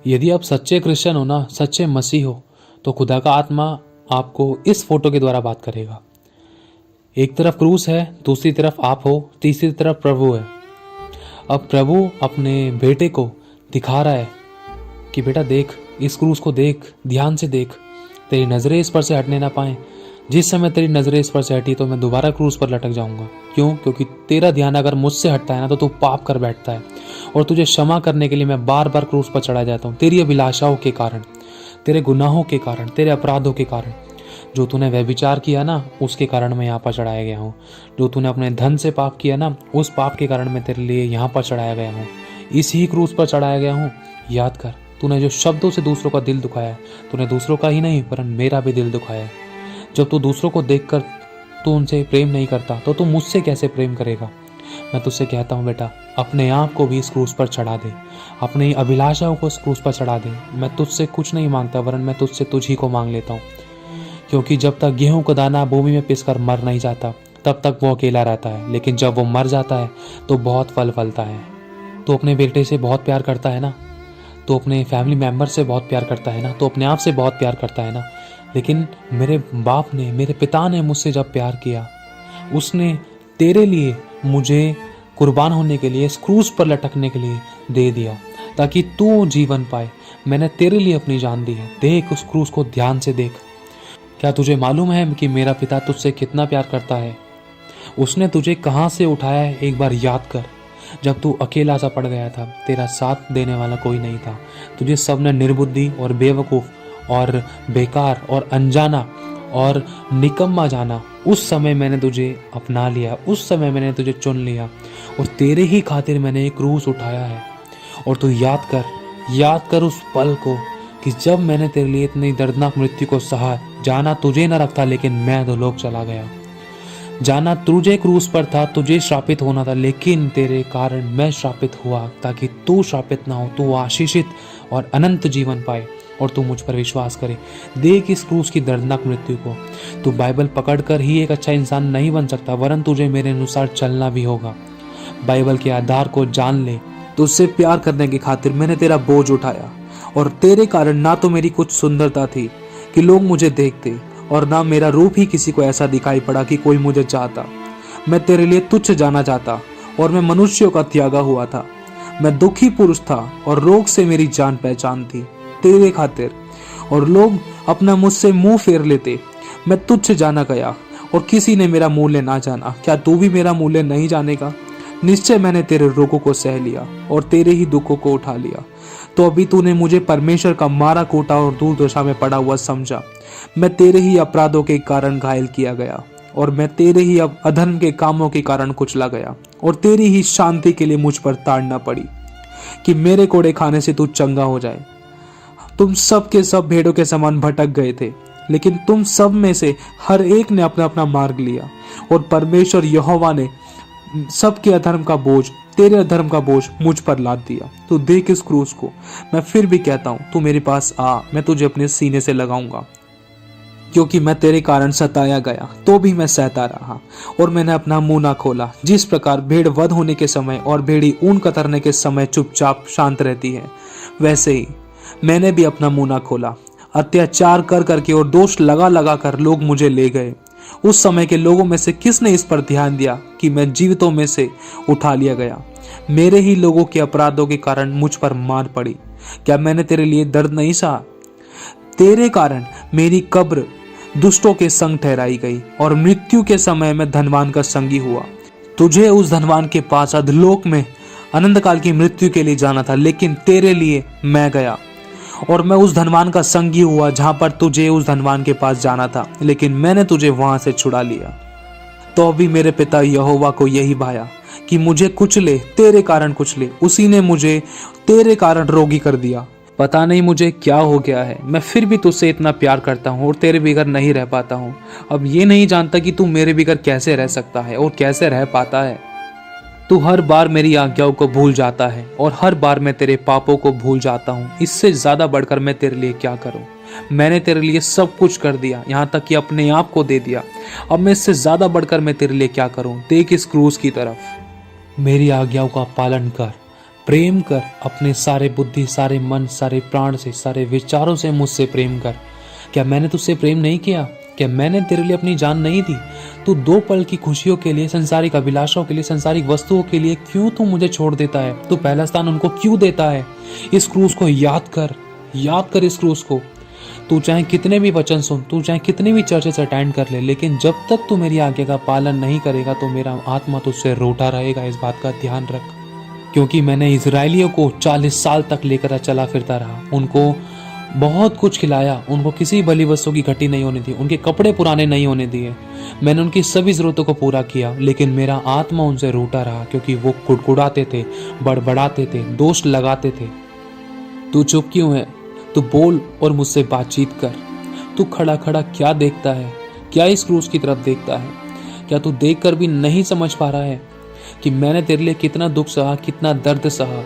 यदि आप सच्चे क्रिश्चियन हो ना, सच्चे मसीह हो, तो खुदा का आत्मा आपको इस फोटो के द्वारा बात करेगा। एक तरफ क्रूस है, दूसरी तरफ आप हो, तीसरी तरफ प्रभु है। अब प्रभु अपने बेटे को दिखा रहा है कि बेटा देख, इस क्रूस को देख, ध्यान से देख, तेरी नजरें इस पर से हटने ना पाए। जिस समय तेरी नजरें इस पर से हटी तो मैं दोबारा क्रूस पर लटक जाऊंगा। क्यों? क्योंकि तेरा ध्यान अगर मुझसे हटता है ना तो तू पाप कर बैठता है, और तुझे क्षमा करने के लिए मैं बार बार क्रूस पर चढ़ा जाता हूँ, तेरी अभिलाषाओं के कारण, तेरे गुनाहों के कारण, तेरे अपराधों के कारण। जो तूने व्यभिचार किया ना, उसके कारण मैं यहाँ पर चढ़ाया गया हूँ। जो तूने अपने धन से पाप किया ना, उस पाप के कारण मैं तेरे लिए यहाँ पर चढ़ाया गया हूँ, इसी क्रूस पर चढ़ाया गया हूँ। याद कर, तूने जो शब्दों से दूसरों का दिल दुखाया है, तूने दूसरों का ही नहीं वरन मेरा भी दिल दुखाया है। जब तू दूसरों को देखकर तू उनसे प्रेम नहीं करता तो तू मुझसे कैसे प्रेम करेगा? मैं तुझसे कहता हूँ बेटा, अपने आप को भी इस क्रूस पर चढ़ा दे, अपनी अभिलाषाओं को इस क्रूस पर चढ़ा दे। मैं तुझसे कुछ नहीं मांगता वरन मैं तुझसे तुझ ही को मांग लेता हूँ। क्योंकि जब तक गेहूं का दाना भूमि में पिसकर मर नहीं जाता तब तक वो अकेला रहता है, लेकिन जब वो मर जाता है तो बहुत फल फलता है। तो अपने बेटे से बहुत प्यार करता है ना, तो अपने फैमिली मेम्बर से बहुत प्यार करता है ना, तो अपने आप से बहुत प्यार करता है ना। लेकिन मेरे बाप ने, मेरे पिता ने मुझसे जब प्यार किया, उसने तेरे लिए मुझे कुर्बान होने के लिए, इस क्रूस पर लटकने के लिए दे दिया ताकि तू जीवन पाए। मैंने तेरे लिए अपनी जान दी है। देख उस क्रूस को ध्यान से देख। क्या तुझे मालूम है कि मेरा पिता तुझसे कितना प्यार करता है? उसने तुझे कहाँ से उठाया है एक बार याद कर। जब तू अकेला सा पड़ गया था, तेरा साथ देने वाला कोई नहीं था, तुझे सबने निर्बुद्धि और बेवकूफ़ और बेकार और अनजाना और निकम्मा जाना। उस समय मैंने तुझे अपना लिया, उस समय मैंने तुझे चुन लिया, और तेरे ही खातिर मैंने एक क्रूस उठाया है। और तू याद कर उस पल को कि जब मैंने तेरे लिए इतनी दर्दनाक मृत्यु को सहा। जाना तुझे न रखता, लेकिन मैं तो लोग चला गया। जाना तुझे क्रूस पर था, तुझे श्रापित होना था, लेकिन तेरे कारण मैं श्रापित हुआ ताकि तू श्रापित ना हो, तू आशीषित और अनंत जीवन पाए और तू मुझ पर विश्वास करे। देख इस क्रूस की दर्दनाक मृत्यु को। तू बाइबल पकड़कर ही एक अच्छा इंसान नहीं बन सकता, वरन तुझे मेरे अनुसार चलना भी होगा। बाइबल के आधार को जान ले। तुझसे प्यार करने की खातिर मैंने तेरा बोझ उठाया, और तेरे कारण ना तो मेरी कुछ सुंदरता थी कि लोग मुझे देखते, और ना मेरा रूप ही किसी को ऐसा दिखाई पड़ा कि कोई मुझे चाहता। मैं तेरे लिए तुच्छ जाना चाहता, और मैं मनुष्यों का त्यागा हुआ था। मैं दुखी पुरुष था, और रोग से मेरी जान पहचान थी तेरे खातिर, और लोग अपना मुझसे मुंह फेर लेते। मैं तुच्छ जाना गया, और किसी ने मेरा मूल्य ना जाना। क्या तू भी मेरा मूल्य नहीं जानेगा? निश्चय मैंने तेरे रोगों को सह लिया और तेरे ही दुखों को उठा लिया। तो अभी तूने मुझे परमेश्वर का मारा कूटा और दूर दशा में पड़ा हुआ समझा। मैं तेरे ही अपराधों के कारण घायल किया गया, और मैं तेरे ही अब अधर्म के कामों के कारण कुचला गया, और तेरी ही शांति के लिए मुझ पर ताड़ना पड़ी कि मेरे कोड़े खाने से तू चंगा हो जाए। तुम सब के सब भेड़ों के समान भटक गए थे, लेकिन तुम सब में से हर एक ने अपना अपना मार्ग लिया, और परमेश्वर यहोवा ने सबके अधर्म का बोझ, तेरे अधर्म का बोझ मुझ पर लाद दिया। तू देख इस क्रूस को। मैं फिर भी कहता हूं, तू मेरे पास आ, मैं तुझे अपने सीने से लगाऊंगा। क्योंकि मैं तेरे कारण सताया गया तो भी मैं सहता रहा, और मैंने अपना मुंह ना खोला। जिस प्रकार भेड़ वध होने के समय और भेड़ी ऊन कतरने के समय चुपचाप शांत रहती है, वैसे ही मैंने भी अपना मुंह ना खोला। अत्याचार कर करके और दोष लगा लगा कर लोग मुझे ले गए। उस समय के लोगों में से किसने इस पर ध्यान दिया कि मैं जीवितों में से उठा लिया गया? मेरे ही लोगों के अपराधों के कारण मुझ पर मार पड़ी। क्या मैंने तेरे लिए दर्द नहीं सहा? तेरे कारण मेरी कब्र दुष्टों के संग ठहराई गई, और मृत्यु के समय मैं धनवान का संगी हुआ। तुझे उस धनवान के पास अधोलोक में अनंत काल की मृत्यु के लिए जाना था, लेकिन तेरे लिए मैं गया, और मैं उस धनवान का संगी हुआ जहां पर तुझे उस धनवान के पास जाना था, लेकिन मैंने तुझे वहां से छुड़ा लिया। तो अभी मेरे पिता यहोवा को यही भाया कि मुझे कुचले, तेरे कारण कुचले। उसी ने मुझे तेरे कारण रोगी कर दिया। पता नहीं मुझे क्या हो गया है, मैं फिर भी तुझसे इतना प्यार करता हूँ और तेरे बिगर नहीं रह पाता हूँ। अब ये नहीं जानता कि तू मेरे बिगर कैसे रह सकता है और कैसे रह पाता है। तू हर बार मेरी आज्ञाओं को भूल जाता है, और हर बार मैं तेरे पापों को भूल जाता हूँ। इससे ज्यादा बढ़कर मैं तेरे लिए क्या करूँ? मैंने तेरे लिए सब कुछ कर दिया, यहाँ तक कि अपने आप को दे दिया। अब मैं इससे ज्यादा बढ़कर मैं तेरे लिए क्या करूँ? देख इस क्रूस की तरफ। मेरी आज्ञाओं का पालन कर, प्रेम कर अपने सारे बुद्धि, सारे मन, सारे प्राण से, सारे विचारों से मुझसे प्रेम कर। क्या मैंने तुझसे प्रेम नहीं किया? क्या मैंने तेरे लिए अपनी जान नहीं दी? तू 2 पल की खुशियों के लिए, संसारिक अभिलाषाओं के लिए, संसारिक वस्तुओं के लिए क्यों तू मुझे छोड़ देता है? तू पहला स्थान उनको क्यों देता है? इस क्रूस को याद कर इस क्रूस को। तू चाहे कितने भी वचन सुन, तू चाहे कितनी भी चर्चेस अटेंड कर ले, लेकिन जब तक तू मेरी आज्ञा का पालन नहीं करेगा तो मेरा आत्मा तुझसे रूठा रहेगा। इस बात का ध्यान रख, क्योंकि मैंने इजरायलियों को 40 साल तक लेकर चला फिरता रहा, उनको बहुत कुछ खिलाया, उनको किसी बलि वस्तु की घटी नहीं होने दी, उनके कपड़े पुराने नहीं होने दिए, मैंने उनकी सभी जरूरतों को पूरा किया, लेकिन मेरा आत्मा उनसे रूठा रहा क्योंकि वो कुड़कुड़ाते थे, बड़बड़ाते थे, दोष लगाते थे। तू चुप क्यों है? तू बोल और मुझसे बातचीत कर। तू खड़ा खड़ा क्या देखता है? क्या इस क्रूस की तरफ देखता है? क्या तू देख कर भी नहीं समझ पा रहा है कि मैंने तेरे लिए कितना दुख सहा, कितना दर्द सहा,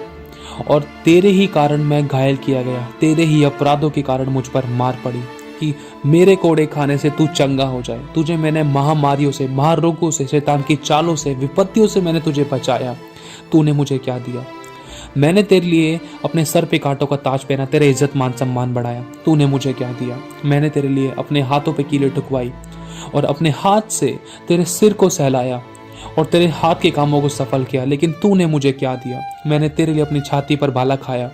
और तेरे ही कारण मैं घायल किया गया, तेरे ही अपराधों के कारण मुझ पर मार पड़ी कि मेरे कोड़े खाने से तू चंगा हो जाए। तुझे मैंने महामारियों से, महारोगों से, शैतान की चालों से, विपत्तियों से मैंने तुझे बचाया। तूने मुझे क्या दिया? मैंने तेरे लिए अपने सर पे कांटों का ताज पहना, तेरे इज्जत मान सम्मान बढ़ाया। तूने मुझे क्या दिया? मैंने तेरे लिए अपने हाथों पे कीलें ठुकवाई और अपने हाथ से तेरे सिर को सहलाया और तेरे हाथ के कामों को सफल किया, लेकिन तूने मुझे क्या दिया? मैंने तेरे लिए अपनी छाती पर भाला खाया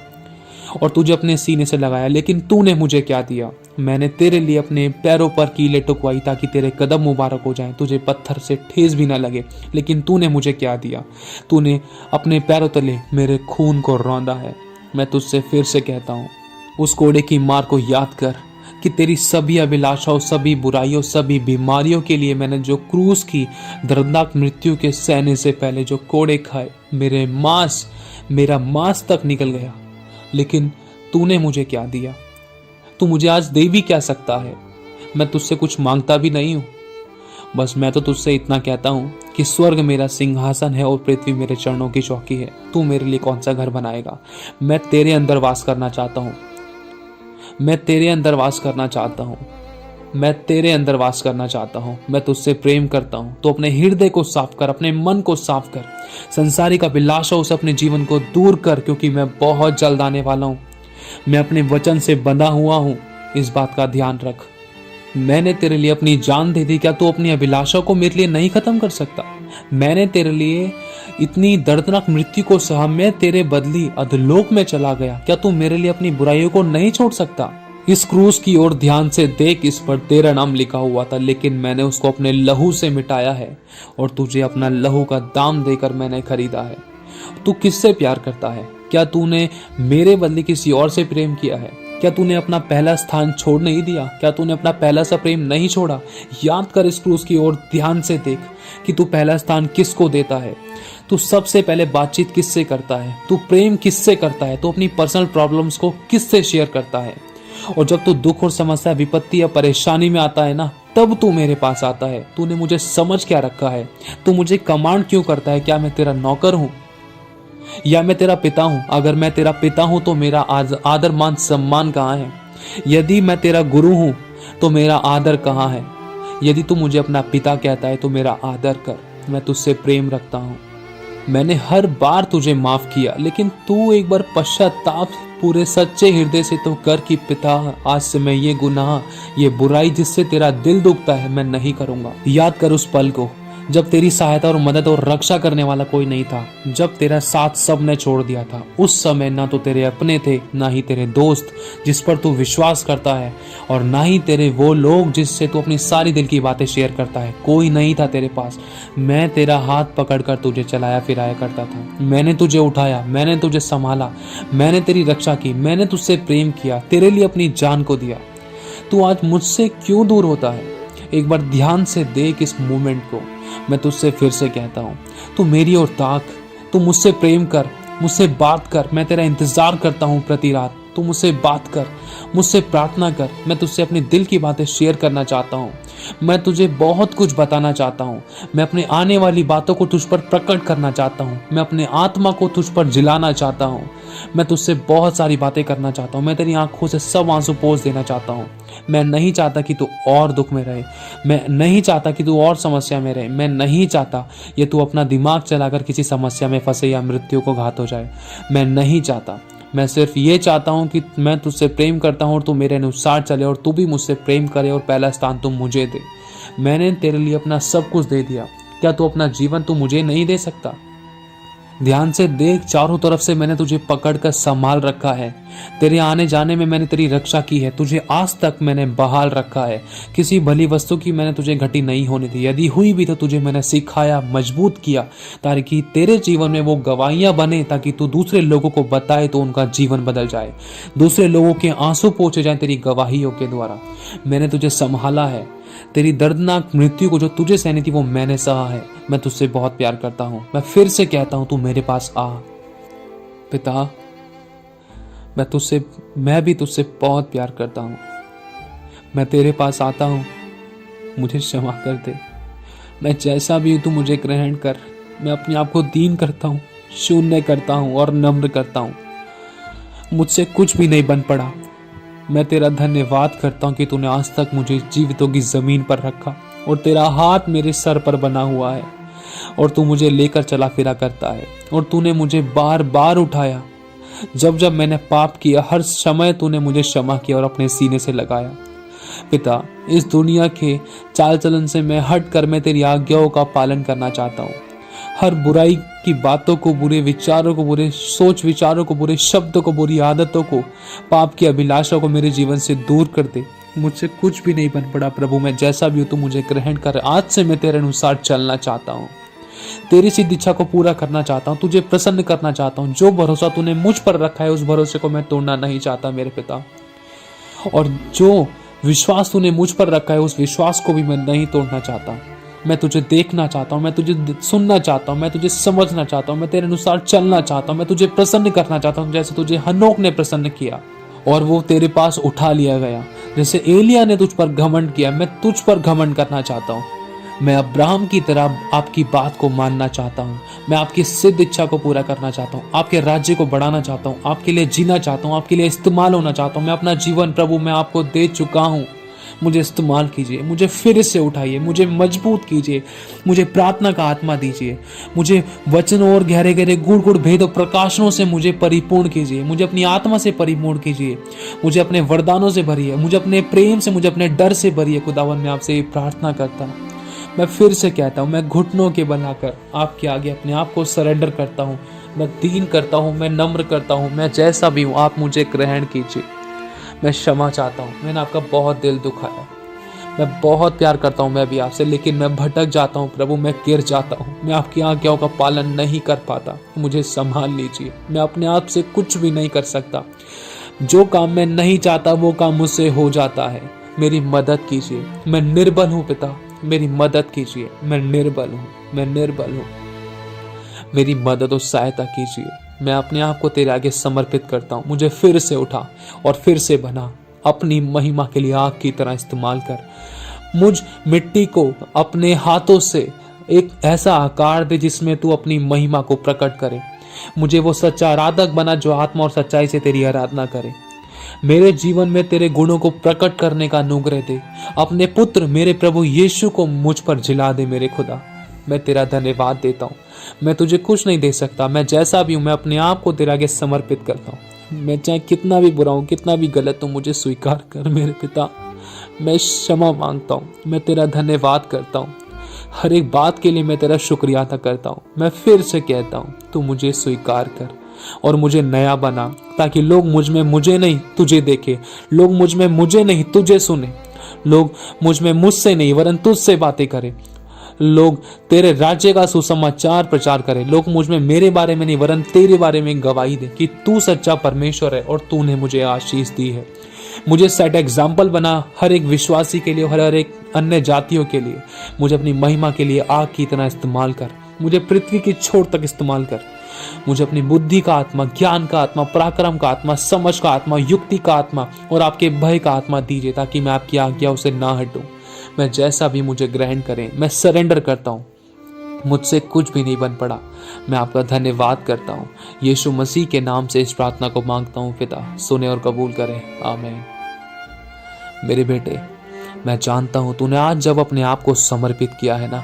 और तुझे अपने सीने से लगाया, लेकिन तूने मुझे क्या दिया? मैंने तेरे लिए अपने पैरों पर कीलें ठुकवाई ताकि तेरे कदम मुबारक हो जाएं, तुझे पत्थर से ठेस भी ना लगे, लेकिन तूने मुझे क्या दिया? तूने अपने पैरों तले मेरे खून को रौंदा है। मैं तुझसे फिर से कहता हूँ, उस कोड़े की मार को याद कर कि तेरी सभी अभिलाषाओं, सभी बुराइयों, सभी बीमारियों के लिए मैंने जो क्रूस की दर्दनाक मृत्यु के सहने से पहले जो कोड़े खाए, मेरा मांस तक निकल गया, लेकिन तूने मुझे क्या दिया? तू मुझे आज दे भी क्या सकता है? मैं तुझसे कुछ मांगता भी नहीं हूँ, बस मैं तो तुझसे इतना कहता हूँ कि स्वर्ग मेरा सिंहासन है और पृथ्वी मेरे चरणों की चौकी है। तू मेरे लिए कौन सा घर बनाएगा? मैं तेरे अंदर वास करना चाहता हूँ, मैं तेरे अंदर वास करना चाहता हूँ, मैं तेरे अंदर वास करना चाहता हूँ। मैं तुझसे प्रेम करता हूँ। तो अपने हृदय को साफ कर, अपने मन को साफ कर, संसारिक अभिलाषाओं से अपने जीवन को दूर कर, क्योंकि मैं बहुत जल्द आने वाला हूँ। मैं अपने वचन से बंधा हुआ हूँ, इस बात का ध्यान रख। मैंने तेरे लिए अपनी जान दे दी, क्या तू अपनी अभिलाषाओं को मेरे लिए नहीं खत्म कर सकता? मैंने तेरे लिए इतनी दर्दनाक मृत्यु को सहा, मैं तेरे बदली अधोलोक में चला गया, क्या तू मेरे लिए अपनी बुराइयों को नहीं छोड़ सकता? इस क्रूस की ओर ध्यान से देख, इस पर तेरा नाम लिखा हुआ था, लेकिन मैंने उसको अपने लहू से मिटाया है और तुझे अपना लहू का दाम देकर मैंने खरीदा है। तू किससे प्यार करता है? क्या तूने मेरे बदले किसी और से प्रेम किया है? क्या तूने अपना पहला स्थान छोड़ नहीं दिया? क्या तूने अपना पहला सा प्रेम नहीं छोड़ा? याद कर, इस क्रूस की ओर ध्यान से देख कि तू पहला स्थान किसको देता है। तू सबसे पहले बातचीत किससे करता है? तू प्रेम किससे करता है? तू अपनी पर्सनल प्रॉब्लम्स को किससे शेयर करता है? और जब तू दुख और समस्या, विपत्ति या परेशानी में आता है ना, तब तू मेरे पास आता है। तूने मुझे समझ क्या रखा है? तू मुझे कमांड क्यों करता है? क्या मैं तेरा नौकर हूं या मैं तेरा पिता हूं? अगर मैं तेरा पिता हूं तो मेरा आदर मान सम्मान कहाँ है? यदि मैं तेरा गुरु हूं तो मेरा आदर कहाँ है? यदि तू मुझे अपना पिता कहता है तो मेरा आदर कर। मैं तुझसे प्रेम रखता हूं। मैंने हर बार तुझे माफ किया, लेकिन तू एक बार पश्चाताप पूरे सच्चे हृदय से तो कर कि पिता, आज से मैं ये गुनाह, ये बुराई जिससे तेरा दिल दुखता है, मैं नहीं करूंगा। याद कर उस पल को जब तेरी सहायता और मदद और रक्षा करने वाला कोई नहीं था, जब तेरा साथ सब ने छोड़ दिया था। उस समय ना तो तेरे अपने थे, ना ही तेरे दोस्त जिस पर तू विश्वास करता है, और ना ही तेरे वो लोग जिससे तू अपनी सारी दिल की बातें शेयर करता है। कोई नहीं था तेरे पास। मैं तेरा हाथ पकड़कर तुझे चलाया फिराया करता था। मैंने तुझे उठाया, मैंने तुझे संभाला, मैंने तेरी रक्षा की, मैंने तुझसे प्रेम किया, तेरे लिए अपनी जान को दिया। तू आज मुझसे क्यों दूर होता है? एक बार ध्यान से देख इस मोमेंट को। मैं तुझसे फिर से कहता हूँ, तू मेरी ओर ताक, तू मुझसे प्रेम कर, मुझसे बात कर। मैं तेरा इंतजार करता हूँ प्रति रात। तू मुझसे बात कर, मुझसे प्रार्थना कर। मैं तुझसे अपने दिल की बातें शेयर करना चाहता हूँ। मैं तुझे बहुत कुछ बताना चाहता हूँ। मैं अपने आने वाली बातों को तुझ पर प्रकट करना चाहता हूँ। मैं अपने आत्मा को तुझ पर जिलाना चाहता हूँ। मैं तुझसे बहुत सारी बातें करना चाहता हूँ। मैं तेरी आंखों से सब आंसू पोंछ देना चाहता हूँ। मैं नहीं चाहता कि तू और दुख में रहे। मैं नहीं चाहता कि तू और समस्या में रहे। मैं नहीं चाहता ये तू अपना दिमाग चलाकर किसी समस्या में फंसे या मृत्यु को घात हो जाए। मैं नहीं चाहता। मैं सिर्फ ये चाहता हूँ कि मैं तुझसे प्रेम करता हूँ और तू मेरे अनुसार चले और तू भी मुझसे प्रेम करे और पहला स्थान तू मुझे दे। मैंने तेरे लिए अपना सब कुछ दे दिया। क्या तू अपना जीवन तू मुझे नहीं दे सकता? ध्यान से देख, चारों तरफ से मैंने तुझे पकड़कर संभाल रखा है। तेरे आने जाने में मैंने तेरी रक्षा की है। तुझे आज तक मैंने बहाल रखा है। किसी भली वस्तु की मैंने तुझे घटी नहीं होने दी। यदि हुई भी तो तुझे मैंने सिखाया, मजबूत किया, ताकि तेरे जीवन में वो गवाहियां बने, ताकि तू दूसरे लोगों को बताए तो उनका जीवन बदल जाए, दूसरे लोगों के आंसू पोंछे जाए तेरी गवाहियों के द्वारा। मैंने तुझे संभाला है। तेरी दर्दनाक मृत्यु को जो तुझे सहनी थी वो मैंने सहा है। मैं तुझसे बहुत प्यार करता हूं। मैं फिर से कहता हूं, तू मेरे पास आ। पिता, मैं भी तुझसे बहुत प्यार करता हूं। मैं तेरे पास आता हूं, मुझे क्षमा कर दे। मैं जैसा भी हूं तू मुझे ग्रहण कर। मैं अपने आप को दीन करता हूं, शून्य करता हूं और नम्र करता हूं। मुझसे कुछ भी नहीं बन पड़ा। मैं तेरा धन्यवाद करता हूँ कि तूने आज तक मुझे जीवितों की जमीन पर रखा और तेरा हाथ मेरे सर पर बना हुआ है और तू मुझे लेकर चला फिरा करता है और तूने मुझे बार बार उठाया। जब जब मैंने पाप किया, हर समय तूने मुझे क्षमा किया और अपने सीने से लगाया। पिता, इस दुनिया के चाल चलन से मैं हट कर मैं तेरी आज्ञाओं का पालन करना चाहता हूँ। हर बुराई की बातों को, बुरे विचारों को, बुरे सोच विचारों को, बुरे शब्दों को, बुरी आदतों को, पाप की अभिलाषा को मेरे जीवन से दूर कर दे। मुझसे कुछ भी नहीं बन पड़ा प्रभु। मैं जैसा भी हूँ तू मुझे ग्रहण कर। आज से मैं तेरे अनुसार चलना चाहता हूँ। तेरी सिद्ध इच्छा को पूरा करना चाहता हूँ। तुझे प्रसन्न करना चाहता हूँ। जो भरोसा तूने मुझ पर रखा है उस भरोसे को मैं तोड़ना नहीं चाहता मेरे पिता। और जो विश्वास तूने मुझ पर रखा है उस विश्वास को भी मैं नहीं तोड़ना चाहता। मैं तुझे देखना चाहता हूँ। मैं तुझे सुनना चाहता हूँ। मैं तुझे समझना चाहता हूँ। मैं तेरे अनुसार चलना चाहता हूँ। मैं तुझे प्रसन्न करना चाहता हूँ, जैसे तुझे हनोक ने प्रसन्न किया और वो तेरे पास उठा लिया गया। जैसे एलिया ने तुझ पर घमंड किया, मैं तुझ पर घमंड करना चाहता हूँ। मैं अब्राहम की तरह आपकी बात को मानना चाहता हूँ। मैं आपकी सिद्ध इच्छा को पूरा करना चाहता हूँ। आपके राज्य को बढ़ाना चाहता हूँ। आपके लिए जीना चाहता हूँ। आपके लिए इस्तेमाल होना चाहता हूँ। मैं अपना जीवन प्रभु मैं आपको दे चुका हूँ। मुझे इस्तेमाल कीजिए। मुझे फिर से उठाइए। मुझे मजबूत कीजिए। मुझे प्रार्थना का आत्मा दीजिए। मुझे वचनों और गहरे गहरे गूढ़ गूढ़ भेद और प्रकाशनों से मुझे परिपूर्ण कीजिए। मुझे अपनी आत्मा से परिपूर्ण कीजिए। मुझे अपने वरदानों से भरिए। मुझे अपने प्रेम से, मुझे अपने डर से भरिए। खुदावन, मैं आपसे ये प्रार्थना करता हूँ। मैं फिर से कहता हूँ, मैं घुटनों के बनाकर आपके आगे अपने आप को सरेंडर करता हूँ। मैं दीन करता हूँ। मैं नम्र करता हूँ। मैं जैसा भी हूँ आप मुझे ग्रहण कीजिए। मैं क्षमा चाहता हूँ। मैंने आपका बहुत दिल दुखाया। मैं बहुत प्यार करता हूँ मैं भी आपसे, लेकिन मैं भटक जाता हूँ प्रभु। मैं गिर जाता हूँ। मैं आपकी आज्ञाओं का पालन नहीं कर पाता। मुझे संभाल लीजिए। मैं अपने आप से कुछ भी नहीं कर सकता। जो काम मैं नहीं चाहता वो काम मुझसे हो जाता है। मेरी मदद कीजिए। मैं निर्बल हूँ पिता, मेरी मदद कीजिए। मैं निर्बल हूँ। मैं निर्बल हूँ। मेरी मदद और सहायता कीजिए। मैं अपने आप को तेरे आगे समर्पित करता हूँ। मुझे फिर से उठा और फिर से बना। अपनी महिमा के लिए आग की तरह इस्तेमाल कर। मुझ मिट्टी को अपने हाथों से एक ऐसा आकार दे जिसमें तू अपनी महिमा को प्रकट करे। मुझे वो सच्चा आराधक बना जो आत्मा और सच्चाई से तेरी आराधना करे। मेरे जीवन में तेरे गुणों को प्रकट करने का अनुग्रह दे। अपने पुत्र मेरे प्रभु यीशु को मुझ पर जिला दे मेरे खुदा। मैं तेरा धन्यवाद देता हूँ। मैं तुझे कुछ नहीं दे सकता। मैं जैसा भी हूँ मैं अपने आप को तेरे आगे समर्पित करता हूँ। मैं चाहे कितना भी बुरा हूँ, कितना भी गलत हूँ, मुझे स्वीकार कर मेरे पिता। मैं क्षमा मांगता हूँ। मैं तेरा धन्यवाद करता हूँ। हर एक बात के लिए मैं तेरा शुक्रिया अदा करता हूँ। मैं फिर से कहता हूँ, तू मुझे स्वीकार कर और मुझे नया बना, ताकि लोग मुझ में मुझे नहीं तुझे देखे। लोग मुझ में मुझे नहीं तुझे सुने। लोग मुझ में मुझसे नहीं वरन तुझसे बातें करें। लोग तेरे राज्य का सुसमाचार प्रचार करें। लोग मुझ में मेरे बारे में नहीं वरन तेरे बारे में गवाही दे कि तू सच्चा परमेश्वर है और तूने मुझे आशीष दी है। मुझे सेट एग्जाम्पल बना हर एक विश्वासी के लिए, हर एक अन्य जातियों के लिए। मुझे अपनी महिमा के लिए आग की तरह इस्तेमाल कर। मुझे पृथ्वी की छोर तक इस्तेमाल कर। मुझे अपनी बुद्धि का आत्मा, ज्ञान का आत्मा, पराक्रम का आत्मा, समझ का आत्मा, युक्ति का आत्मा और आपके भय का आत्मा दीजिए, ताकि मैं आपकी आज्ञाओं से ना हटूं। मैं जैसा भी मुझे ग्रहण करें, मैं सरेंडर करता हूँ। मुझसे कुछ भी नहीं बन पड़ा, मैं आपका धन्यवाद करता हूँ। यीशु मसीह के नाम से इस प्रार्थना को मांगता हूँ पिता, सुने और कबूल करें, आमीन। मेरे बेटे, मैं जानता हूँ तूने आज जब अपने आप को समर्पित किया है ना,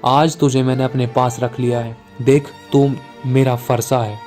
आज तुझे मैंने अपने पास रख लिया है। देख, तू मेरा फरसा है।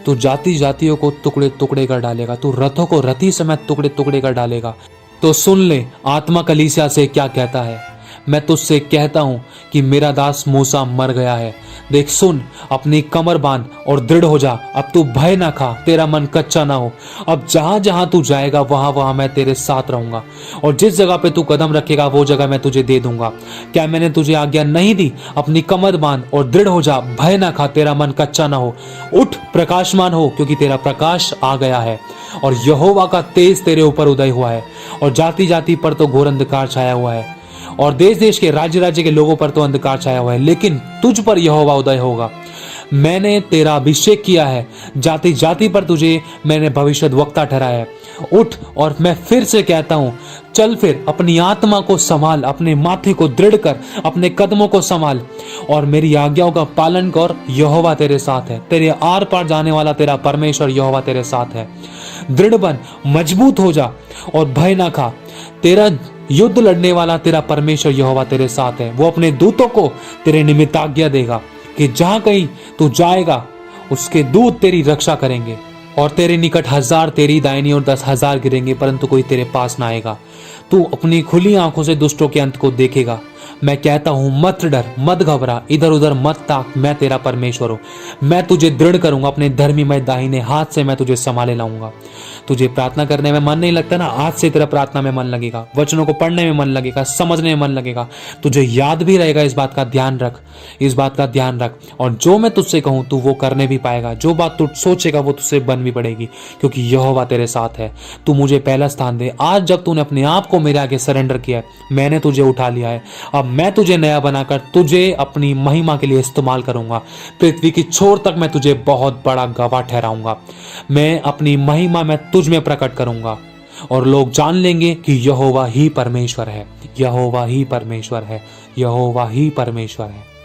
तू जाति जातियों को टुकड़े टुकड़े कर डालेगा, तू रथों को रथी समेत टुकड़े टुकड़े कर डालेगा। तो सुन ले आत्मा कलीसिया से क्या कहता है। मैं तुझसे कहता हूं कि मेरा दास मूसा मर गया है। देख, सुन, अपनी कमर बांध और दृढ़ हो जा। अब तू भय ना खा, तेरा मन कच्चा ना हो। अब जहां जहां तू जाएगा वहां वहां मैं तेरे साथ रहूंगा, और जिस जगह पे तू कदम रखेगा वो जगह मैं तुझे दे दूंगा। क्या मैंने तुझे आज्ञा नहीं दी? अपनी कमर बांध और दृढ़ हो जा, भय ना खा, तेरा मन कच्चा ना हो। उठ, प्रकाशमान हो, क्योंकि तेरा प्रकाश आ गया है और यहोवा का तेज तेरे ऊपर उदय हुआ है। और जाति जाति पर तो घोर अंधकार छाया हुआ है, और देश देश के राज्य राज्य के लोगों पर तो अंधकार छाया हुआ है, लेकिन तुझ पर यहोवा उदय होगा। मैंने तेरा अभिषेक किया है, जाति जाति पर तुझे मैंने भविष्यद्वक्ता ठहराया है। उठ, और मैं फिर से कहता हूं, चल फिर, अपनी आत्मा को संभाल, अपने माथे को दृढ़ कर, अपने कदमों को संभाल और मेरी आज्ञाओं का पालन कर। यहोवा तेरे साथ है, तेरे आर पार जाने वाला तेरा परमेश्वर यहोवा तेरे साथ है। दृढ़ बन, मजबूत हो जा और भय ना खा। तेरा युद्ध लड़ने वाला तेरा परमेश्वर यहोवा तेरे साथ है। वो अपने दूतों को तेरे निमित्त आज्ञा देगा कि जहां कहीं तू जाएगा उसके दूत तेरी रक्षा करेंगे, और तेरे निकट 1000 तेरी दाहिनी और 10,000 गिरेंगे, परंतु कोई तेरे पास ना आएगा। तू अपनी खुली आंखों से दुष्टों के अंत को देखेगा। मैं कहता हूं, मत डर, मत घबरा, इधर उधर मत ताक, मैं तेरा परमेश्वर हूं। मैं तुझे दृढ़ करूंगा, अपने धर्मीमय दाहिने हाथ से मैं तुझे संभाले लाऊंगा। तुझे प्रार्थना करने में मन नहीं लगता ना, आज से तेरा प्रार्थना में मन लगेगा, वचनों को पढ़ने में मन लगेगा, समझने में मन लगेगा, तुझे याद भी रहेगा। इस बात का ध्यान रख, इस बात का ध्यान रख। और जो मैं तुझसे कहूं तू वो करने भी पाएगा, जो बात तू सोचेगा वो तुझसे बन भी पड़ेगी, क्योंकि यहोवा तेरे साथ है। तू मुझे पहला स्थान दे। आज जब तूने अपने आप को मेरे आगे सरेंडर किया है, मैंने तुझे उठा लिया है। अब मैं तुझे नया बनाकर तुझे अपनी महिमा के लिए इस्तेमाल करूंगा। पृथ्वी की छोर तक मैं तुझे बहुत बड़ा गवाह ठहराऊंगा। मैं अपनी महिमा में तुझ में प्रकट करूंगा, और लोग जान लेंगे कि यहोवा ही परमेश्वर है, यहोवा ही परमेश्वर है, यहोवा ही परमेश्वर है।